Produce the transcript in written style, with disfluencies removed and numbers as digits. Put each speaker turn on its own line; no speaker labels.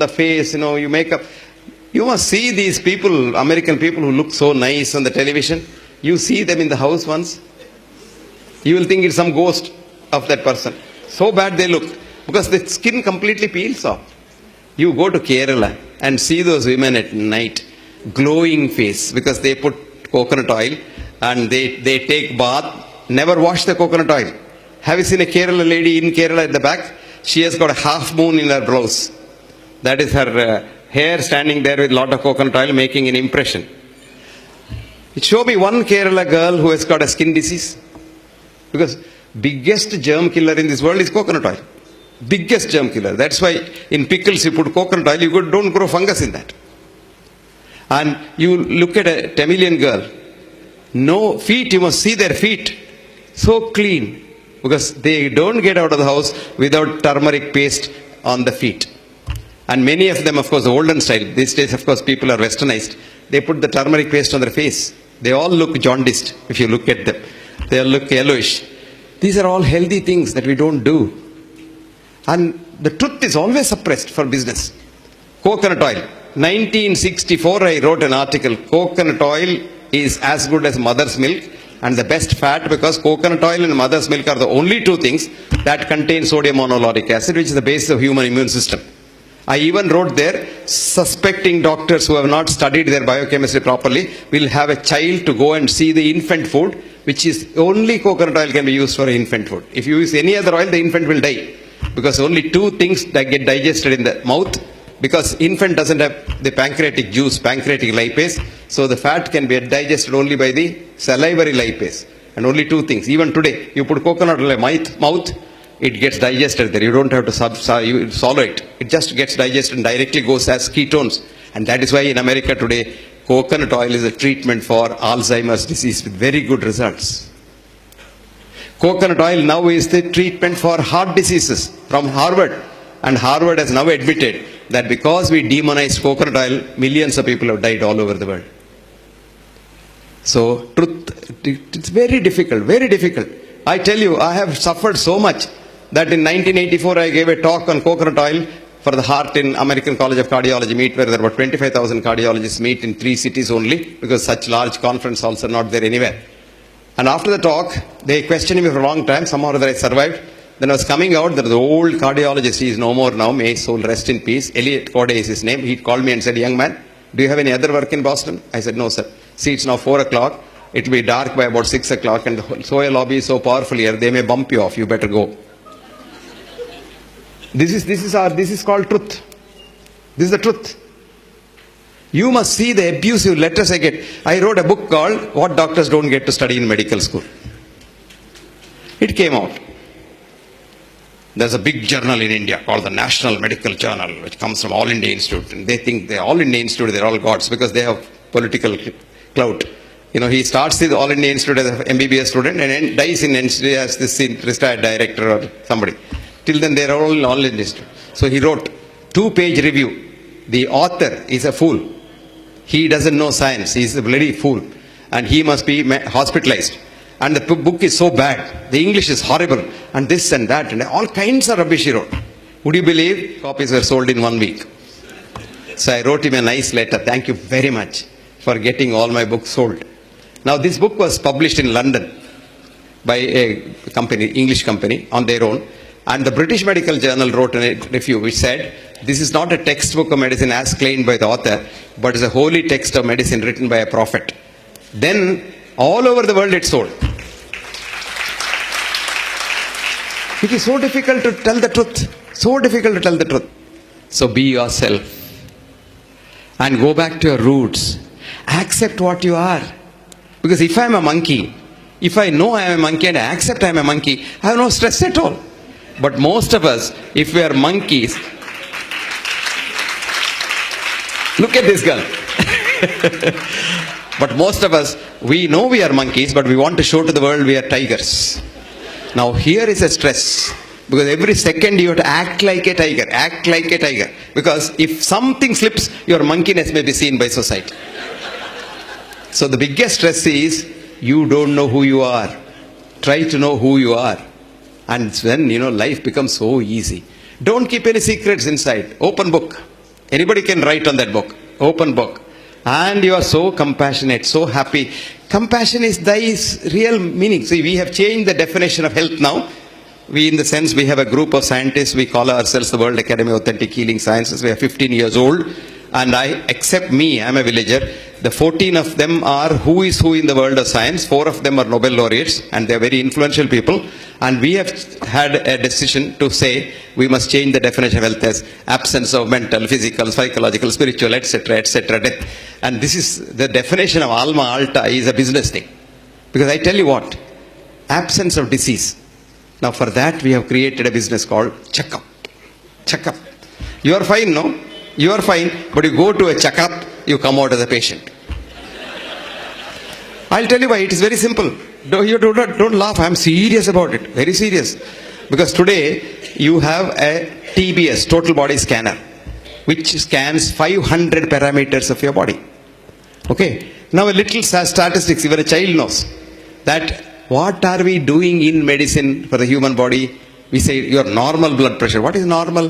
the face, you make up. You must see these people, American people who look so nice on the television. You see them in the house once. You will think it's some ghost of that person. So bad they look. Because the skin completely peels off. You go to Kerala and see those women at night. Glowing face. Because they put coconut oil and they take bath. Never wash the coconut oil. Have you seen a Kerala lady in Kerala at the back? She has got a half moon in her blouse. That is her hair standing there with a lot of coconut oil making an impression. Show me one Kerala girl who has got a skin disease. Because biggest germ killer in this world is coconut oil. Biggest germ killer. That's why in pickles you put coconut oil, you don't grow fungus in that. And you look at a Tamilian girl. No feet, you must see their feet. So clean. Because they don't get out of the house without turmeric paste on the feet. And many of them, of course, the olden style. These days, of course, people are westernized. They put the turmeric paste on their face. They all look jaundiced if you look at them. They all look yellowish. These are all healthy things that we don't do. And the truth is always suppressed for business. Coconut oil. 1964, I wrote an article. Coconut oil is as good as mother's milk and the best fat, because coconut oil and mother's milk are the only two things that contain sodium monolauric acid, which is the basis of human immune system. I even wrote there, suspecting doctors who have not studied their biochemistry properly will have a child to go and see the infant food, which is only coconut oil can be used for infant food. If you use any other oil, the infant will die. Because only two things that get digested in the mouth, because infant doesn't have the pancreatic juice, pancreatic lipase, so the fat can be digested only by the salivary lipase. And only two things. Even today, you put coconut oil in the mouth, it gets digested there. You don't have to swallow it. It just gets digested and directly goes as ketones. And that is why in America today, coconut oil is a treatment for Alzheimer's disease with very good results. Coconut oil now is the treatment for heart diseases from Harvard. And Harvard has now admitted that because we demonized coconut oil, millions of people have died all over the world. So, truth, it's very difficult, very difficult. I tell you, I have suffered so much that in 1984 I gave a talk on coconut oil for the heart in American College of Cardiology meet, where there were 25,000 cardiologists meet in 3 cities only, because such large conference halls are not there anywhere. And after the talk, they questioned me for a long time. Somehow or other I survived. Then I was coming out, there was an old cardiologist, he is no more now, may his soul rest in peace. Elliot Corday is his name. He called me and said, "Young man, do you have any other work in Boston?" I said, "No, sir. See, it's now 4 o'clock. It will be dark by about 6 o'clock, and the soil lobby is so powerful here, they may bump you off. You better go." This is called truth. This is the truth. You must see the abusive letters I get. I wrote a book called What Doctors Don't Get to Study in Medical School. It came out. There's a big journal in India called the National Medical Journal, which comes from All India Institute. And they think they're All India Institute, they're all gods, because they have political clout. He starts with All India Institute as an MBBS student and then dies in institute as this retired director or somebody. Till then, they're all in All India Institute. So he wrote 2-page review. The author is a fool. He doesn't know science. He's a bloody fool. And he must be hospitalized. And the book is so bad. The English is horrible. And this and that. And all kinds of rubbish he wrote. Would you believe? Copies were sold in 1 week. So I wrote him a nice letter. Thank you very much for getting all my books sold. Now this book was published in London by a company, English company, on their own. And the British Medical Journal wrote a review which said, this is not a textbook of medicine as claimed by the author, but is a holy text of medicine written by a prophet. Then, all over the world it sold. It is so difficult to tell the truth. So difficult to tell the truth. So be yourself. And go back to your roots. Accept what you are. Because if I am a monkey, if I know I am a monkey and I accept I am a monkey, I have no stress at all. But most of us, if we are monkeys, look at this girl. But most of us, we know we are monkeys, but we want to show to the world we are tigers. Now here is a stress. Because every second you have to act like a tiger. Act like a tiger. Because if something slips, your monkeyness may be seen by society. So the biggest stress is, you don't know who you are. Try to know who you are. And then, life becomes so easy. Don't keep any secrets inside. Open book. Anybody can write on that book, open book. And you are so compassionate, so happy. Compassion is thy real meaning. See, we have changed the definition of health now. We, in the sense, we have a group of scientists. We call ourselves the World Academy of Authentic Healing Sciences. We are 15 years old. And except me, I'm a villager. The 14 of them are who is who in the world of science. 4 of them are Nobel laureates, and they're very influential people. And we have had a decision to say we must change the definition of health as absence of mental, physical, psychological, spiritual, etc., etc., death. And this is the definition of alma alta is a business thing. Because I tell you what, absence of disease. Now for that we have created a business called checkup. Checkup. You are fine, no? You are fine, but you go to a checkup, you come out as a patient. I'll tell you why. It is very simple. Don't laugh. I'm serious about it. Very serious. Because today you have a TBS, total body scanner, which scans 500 parameters of your body. Okay. Now a little statistics, even a child knows that what are we doing in medicine for the human body? We say your normal blood pressure. What is normal?